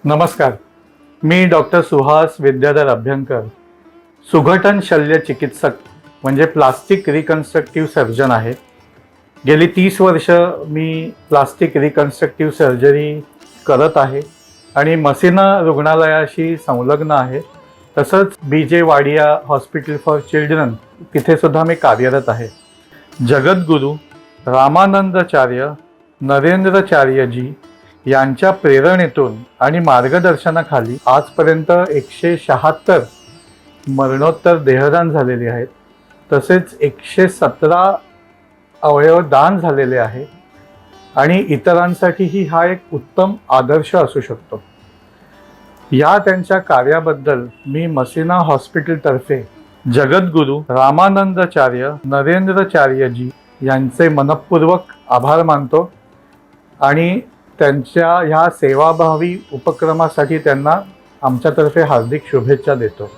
नमस्कार. मी डॉक्टर सुहास विद्याधर अभ्यंकर, सुघटन शल्य चिकित्सक म्हणजे प्लास्टिक रिकन्स्ट्रक्टिव्ह सर्जन आहे. गेली 30 वर्ष मी प्लास्टिक रिकन्स्ट्रक्टिव्ह सर्जरी करत आहे आणि मसिना रुग्णालयाशी संलग्न आहे. तसंच BJ Wadia hospital for children तिथे सुद्धा मी कार्यरत आहे. जगद्गुरू रामानंदाचार्य नरेंद्राचार्यजी यांच्या प्रेरणेतून आणि मार्गदर्शनाखाली आजपर्यंत 176 मरणोत्तर देहदान झालेले आहेत. तसेच 117 अवयवदान झालेले आहे आणि इतरांसाठीही हा एक उत्तम आदर्श असू शकतो. या त्यांच्या कार्याबद्दल मी मसिना हॉस्पिटलतर्फे जगद्गुरू रामानंदाचार्य नरेंद्राचार्यजी यांचे मनपूर्वक आभार मानतो आणि त्यांच्या ह्या सेवाभावी उपक्रमासाठी त्यांना आमच्यातर्फे हार्दिक शुभेच्छा देतो.